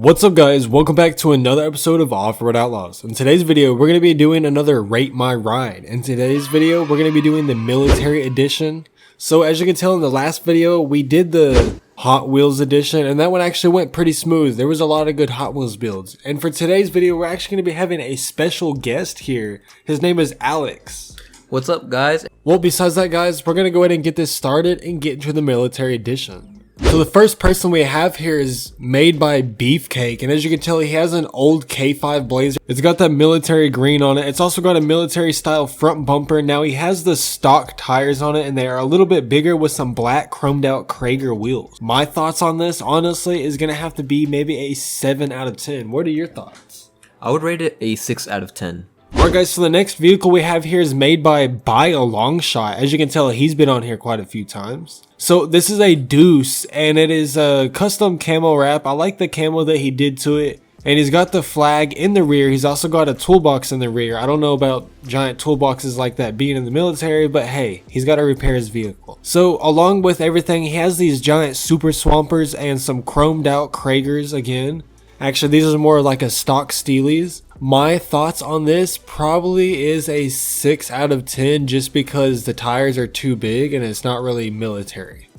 What's up guys, welcome back to another episode of Offroad Outlaws. In today's video, we're going to be doing another Rate My Ride. In today's video, we're going to be doing the military edition. So as you can tell in the last video, we did the Hot Wheels edition and that one actually went pretty smooth. There was a lot of good Hot Wheels builds. And for today's video, we're actually going to be having a special guest here. His name is Alex. What's up guys? Well, besides that guys, we're going to go ahead and get this started and get into the military edition. So the first person we have here is made by Beefcake, and as you can tell, he has an old K5 Blazer. It's got that military green on it. It's also got a military style front bumper. Now he has the stock tires on it, and they are a little bit bigger with some black chromed out Krager wheels. My thoughts on this, honestly, is gonna have to be maybe a 7 out of 10. What are your thoughts? I would rate it a 6 out of 10. Alright guys, so the next vehicle we have here is made by a Long Shot. As you can tell, he's been on here quite a few times. So this is a Deuce, and it is a custom camo wrap. I like the camo that he did to it. And he's got the flag in the rear. He's also got a toolbox in the rear. I don't know about giant toolboxes like that being in the military, but hey, he's got to repair his vehicle. So along with everything, he has these giant super swampers and some chromed out Kragers again. Actually, these are more like a stock Steelies. My thoughts on this probably is a 6 out of 10 just because the tires are too big and it's not really military.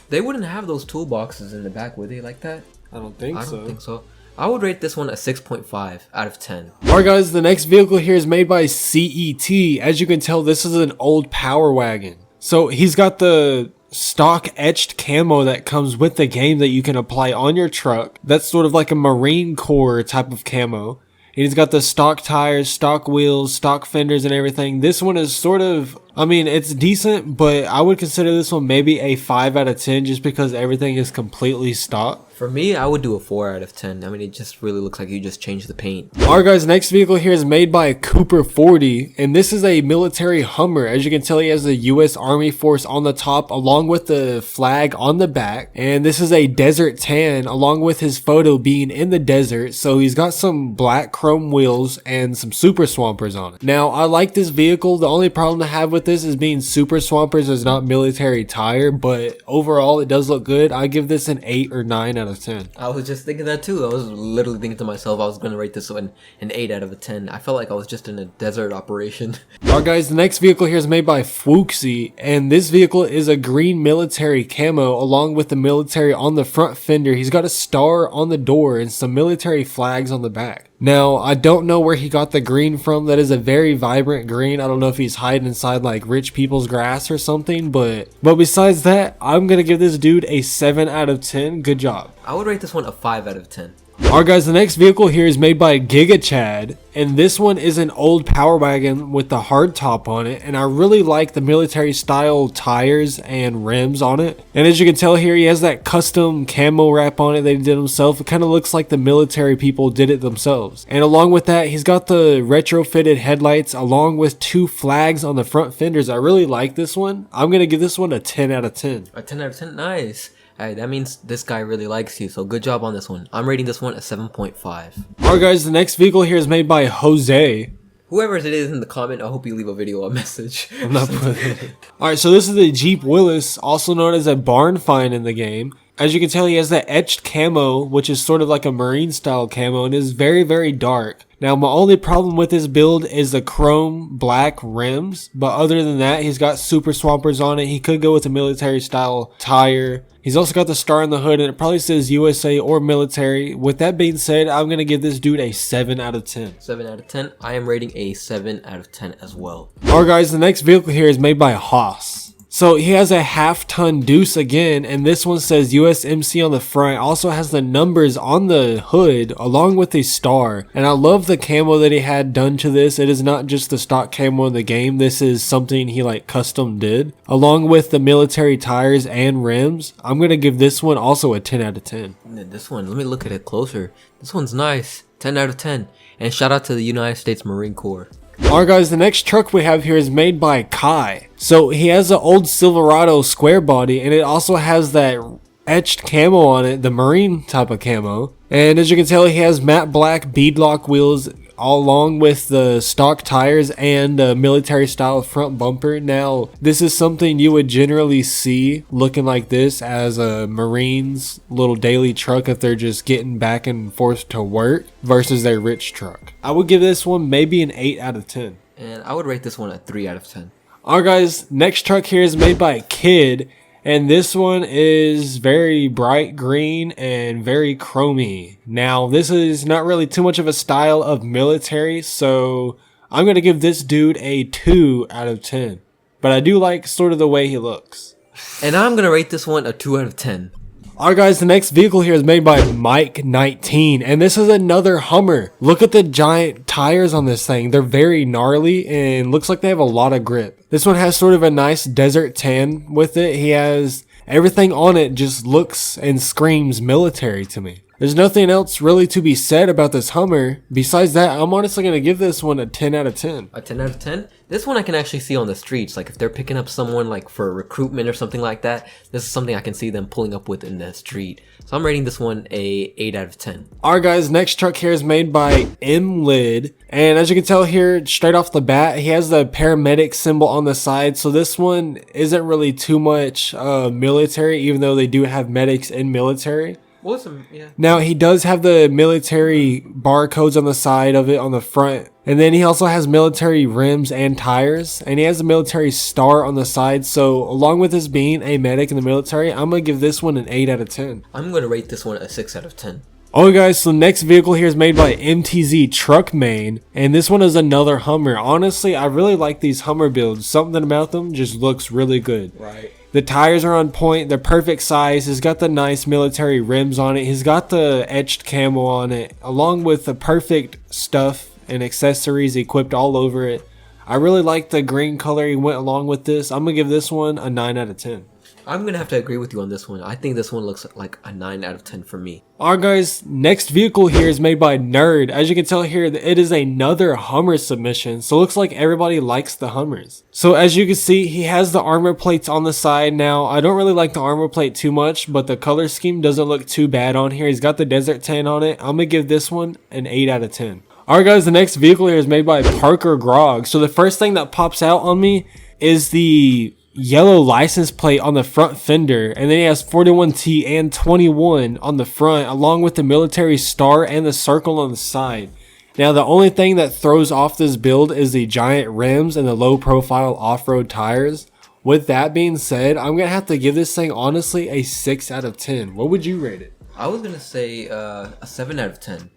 They wouldn't have those toolboxes in the back, would they, like that? I don't think so. I would rate this one a 6.5 out of 10. Alright guys, the next vehicle here is made by CET. As you can tell, this is an old Power Wagon. So he's got the stock etched camo that comes with the game that you can apply on your truck. That's sort of like a Marine Corps type of camo. He's got the stock tires, stock wheels, stock fenders and everything. This one is sort of, I mean, it's decent, but I would consider this one maybe a 5 out of 10 just because everything is completely stock. For me, I would do a 4 out of 10. I mean, it just really looks like you just changed the paint. Alright guys, next vehicle here is made by Cooper 40, and this is a military Hummer. As you can tell, he has the US Army Force on the top along with the flag on the back. And this is a desert tan along with his photo being in the desert. So he's got some black chrome wheels and some super swampers on it. Now, I like this vehicle. The only problem I have with this is being super swampers is not military tire, but overall it does look good. I give this an 8 or 9 out of 10. I was just thinking that too. I was literally thinking to myself I was going to rate this one an 8 out of 10. I felt like I was just in a desert operation. Alright guys, the next vehicle here is made by Fwooksy, and this vehicle is a green military camo along with the military on the front fender. He's got a star on the door and some military flags on the back. Now, I don't know where he got the green from. That is a very vibrant green. I don't know if he's hiding inside like rich people's grass or something, but besides that, I'm gonna give this dude a 7 out of 10. Good job. I would rate this one a 5 out of 10. Alright guys, the next vehicle here is made by Giga Chad, and this one is an old Power Wagon with the hard top on it, and I really like the military style tires and rims on it. And as you can tell here, he has that custom camo wrap on it that he did himself. It kind of looks like the military people did it themselves. And along with that, he's got the retrofitted headlights along with 2 flags on the front fenders. I really like this one. I'm gonna give this one a 10 out of 10. A 10 out of 10? Nice. Alright, that means this guy really likes you, so good job on this one. I'm rating this one a 7.5. Alright guys, the next vehicle here is made by Jose. Whoever it is in the comment, I hope you leave a video or message. I'm not putting it. Alright, so this is the Jeep Willys, also known as a barn find in the game. As you can tell, he has that etched camo, which is sort of like a marine style camo, and is very, very dark. Now, my only problem with this build is the chrome black rims, but other than that, he's got super swampers on it. He could go with a military style tire. He's also got the star in the hood, and it probably says USA or military. With that being said, I'm going to give this dude a 7 out of 10. 7 out of 10. I am rating a 7 out of 10 as well. Alright guys, the next vehicle here is made by Haas. So he has a half-ton Deuce again, and this one says USMC on the front. Also has the numbers on the hood along with a star. And I love the camo that he had done to this. It is not just the stock camo in the game. This is something he like custom did. Along with the military tires and rims. I'm going to give this one also a 10 out of 10. This one, let me look at it closer. This one's nice. 10 out of 10. And shout out to the United States Marine Corps. Alright guys, the next truck we have here is made by Kai. So he has an old Silverado square body, and it also has that etched camo on it, the marine type of camo. And as you can tell, he has matte black beadlock wheels along with the stock tires and the military style front bumper. Now, this is something you would generally see looking like this as a Marine's little daily truck if they're just getting back and forth to work versus their rich truck. I would give this one maybe an 8 out of 10. And I would rate this one a 3 out of 10. Alright guys, next truck here is made by Kid. And this one is very bright green and very chromy. Now, this is not really too much of a style of military, so I'm going to give this dude a 2 out of 10. But I do like sort of the way he looks. And I'm going to rate this one a 2 out of 10. Alright guys, the next vehicle here is made by Mike19, and this is another Hummer. Look at the giant tires on this thing. They're very gnarly and looks like they have a lot of grip. This one has sort of a nice desert tan with it. He has everything on it just looks and screams military to me. There's nothing else really to be said about this Hummer. Besides that, I'm honestly going to give this one a 10 out of 10. A 10 out of 10? This one I can actually see on the streets. Like if they're picking up someone like for recruitment or something like that, this is something I can see them pulling up with in the street. So I'm rating this one a 8 out of 10. Alright guys, next truck here is made by M-Lid. And as you can tell here, straight off the bat, he has the paramedic symbol on the side. So this one isn't really too much military, even though they do have medics in military. Awesome, yeah. Now, he does have the military barcodes on the side of it on the front. And then he also has military rims and tires. And he has a military star on the side. So, along with this being a medic in the military, I'm going to give this one an 8 out of 10. I'm going to rate this one a 6 out of 10. Alright guys, so the next vehicle here is made by MTZ Truck Main. And this one is another Hummer. Honestly, I really like these Hummer builds. Something about them just looks really good. Right. The tires are on point, they're perfect size. He's got the nice military rims on it. He's got the etched camo on it, along with the perfect stuff and accessories equipped all over it. I really like the green color he went along with this. I'm going to give this one a 9 out of 10. I'm going to have to agree with you on this one. I think this one looks like a 9 out of 10 for me. Alright guys, next vehicle here is made by Nerd. As you can tell here, it is another Hummer submission. So it looks like everybody likes the Hummers. So as you can see, he has the armor plates on the side. Now, I don't really like the armor plate too much, but the color scheme doesn't look too bad on here. He's got the desert tan on it. I'm going to give this one an 8 out of 10. Alright guys, the next vehicle here is made by Parker Grog. So the first thing that pops out on me is the yellow license plate on the front fender, and then he has 41T and 21 on the front, along with the military star and the circle on the side. Now the only thing that throws off this build is the giant rims and the low profile off-road tires. With that being said, I'm gonna have to give this thing honestly a 6 out of 10. What would you rate it? I was gonna say a 7 out of 10.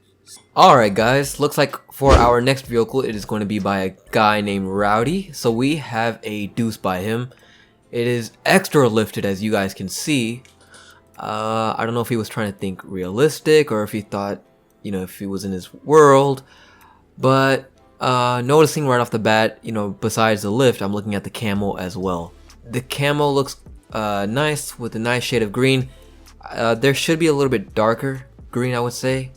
Alright guys, looks like for our next vehicle it is going to be by a guy named Rowdy. So we have a Deuce by him. It is extra lifted, as you guys can see. I don't know if he was trying to think realistic or if he thought, you know, if he was in his world. But noticing right off the bat, you know, besides the lift, I'm looking at the camo as well. The camo looks nice with a nice shade of green. There should be a little bit darker green, I would say.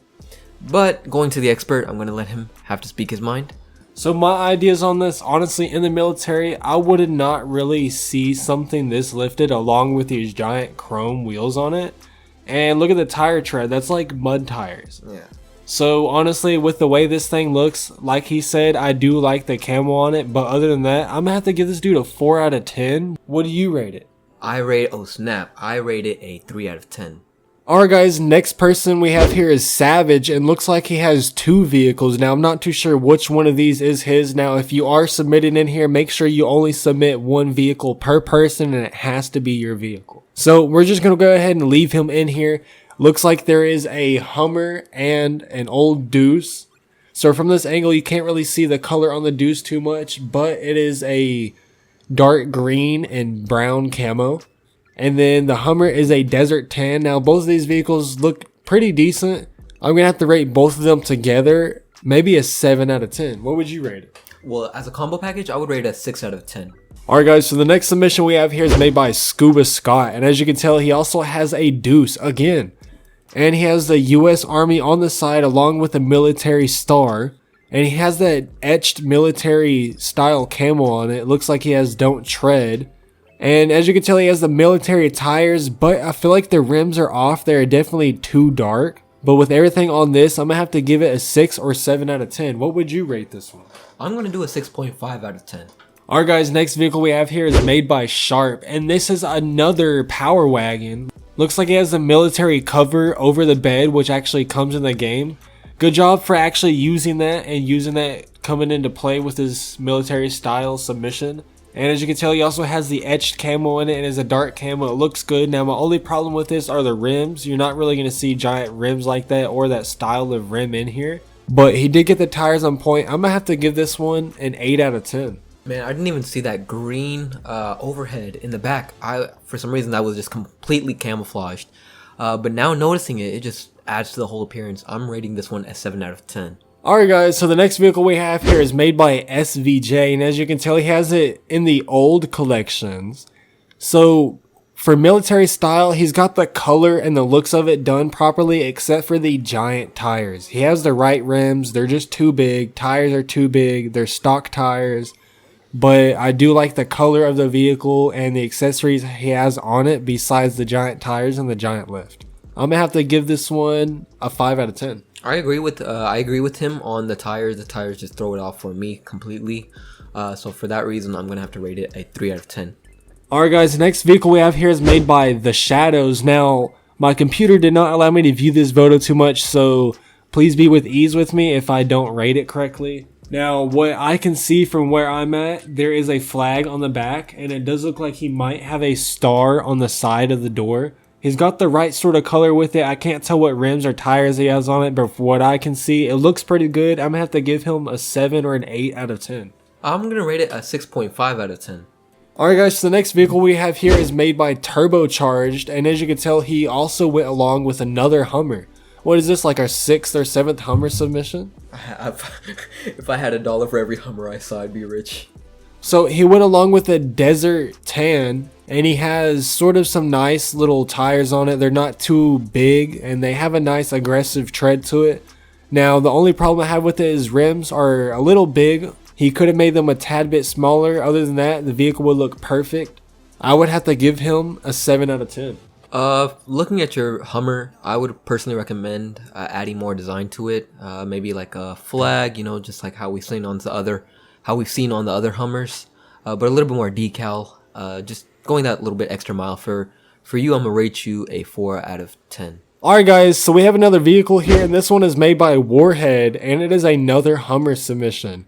But going to the expert, I'm going to let him have to speak his mind. So my ideas on this, honestly, in the military, I would not really see something this lifted along with these giant chrome wheels on it. And look at the tire tread, that's like mud tires. Yeah. So honestly, with the way this thing looks, like he said, I do like the camo on it. But other than that, I'm gonna have to give this dude a 4 out of 10. What do you rate it? I rate it a 3 out of 10. Alright guys, next person we have here is Savage, and looks like he has 2 vehicles. Now I'm not too sure which one of these is his. Now if you are submitting in here, make sure you only submit 1 vehicle per person and it has to be your vehicle. So we're just going to go ahead and leave him in here. Looks like there is a Hummer and an old Deuce. So from this angle you can't really see the color on the Deuce too much, but it is a dark green and brown camo. And then the Hummer is a desert tan. Now both of these vehicles look pretty decent. I'm going to have to rate both of them together maybe a 7 out of 10. What would you rate it? Well, as a combo package, I would rate it a 6 out of 10. Alright guys, so the next submission we have here is made by Scuba Scott. And as you can tell, he also has a Deuce again. And he has the US Army on the side along with a military star. And he has that etched military style camo on it. It looks like he has Don't Tread. And as you can tell, he has the military tires, but I feel like the rims are off. They're definitely too dark. But with everything on this, I'm going to have to give it a 6 or 7 out of 10. What would you rate this one? I'm going to do a 6.5 out of 10. Alright guys, next vehicle we have here is made by Sharp, and this is another power wagon. Looks like it has a military cover over the bed, which actually comes in the game. Good job for actually using that and using that coming into play with his military style submission. And as you can tell, he also has the etched camo in it and is a dark camo. It looks good. Now my only problem with this are the rims. You're not really going to see giant rims like that or that style of rim in here. But he did get the tires on point. I'm going to have to give this one an 8 out of 10. Man, I didn't even see that green overhead in the back. For some reason, that was just completely camouflaged. But now noticing it, it just adds to the whole appearance. I'm rating this one a 7 out of 10. Alright guys, so the next vehicle we have here is made by SVJ, and as you can tell, he has it in the old collections. So for military style, he's got the color and the looks of it done properly, except for the giant tires. He has the right rims, they're just too big, tires are too big, they're stock tires. But I do like the color of the vehicle and the accessories he has on it besides the giant tires and the giant lift. I'm gonna have to give this one a 5 out of 10. I agree with him on the tires. The tires just throw it off for me completely. So for that reason, I'm gonna have to rate it a 3 out of 10. Alright guys, the next vehicle we have here is made by The Shadows. Now, my computer did not allow me to view this photo too much, so please be with ease with me if I don't rate it correctly. Now, what I can see from where I'm at, there is a flag on the back, and it does look like he might have a star on the side of the door. He's got the right sort of color with it. I can't tell what rims or tires he has on it, but from what I can see, it looks pretty good. I'm going to have to give him a 7 or an 8 out of 10. I'm going to rate it a 6.5 out of 10. Alright guys, so the next vehicle we have here is made by Turbocharged, and as you can tell, he also went along with another Hummer. What is this, like our 6th or 7th Hummer submission? If I had $1 for every Hummer I saw, I'd be rich. So he went along with a Desert Tan, and he has sort of some nice little tires on it. They're not too big, and they have a nice aggressive tread to it. Now, the only problem I have with it is rims are a little big. He could have made them a tad bit smaller. Other than that, the vehicle would look perfect. I would have to give him a 7 out of 10. Looking at your Hummer, I would personally recommend adding more design to it. Maybe like a flag, you know, just like how we've seen on the other Hummers. But a little bit more decal. Just going that little bit extra mile. For you, I'm gonna rate you a 4 out of 10. Alright guys, so we have another vehicle here, and this one is made by Warhead, and it is another Hummer submission.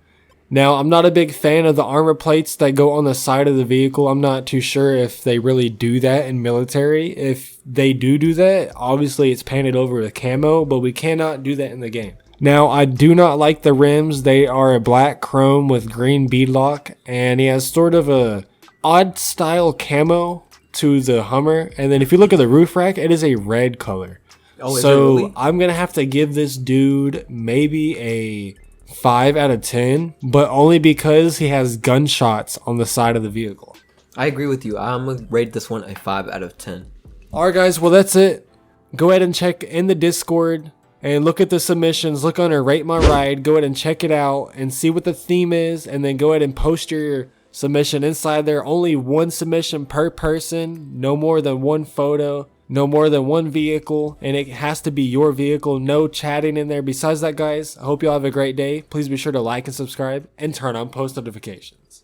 Now, I'm not a big fan of the armor plates that go on the side of the vehicle. I'm not too sure if they really do that in military. If they do that, obviously it's painted over with camo, but we cannot do that in the game. Now, I do not like the rims. They are a black chrome with green beadlock, and he has sort of a odd style camo to the Hummer. And then if you look at the roof rack, it is a red color. Oh, is it so really? I'm going to have to give this dude maybe a 5 out of 10, but only because he has gunshots on the side of the vehicle. I agree with you. I'm gonna rate this one a 5 out of 10. Alright guys, well that's it. Go ahead and check in the Discord and look at the submissions. Look under Rate My Ride. Go ahead and check it out and see what the theme is, and then go ahead and post your submission inside there. Only one submission per person, no more than one photo, no more than one vehicle, and it has to be your vehicle. No chatting in there. Besides that, guys, I hope you all have a great day. Please be sure to like and subscribe and turn on post notifications.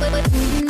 Am I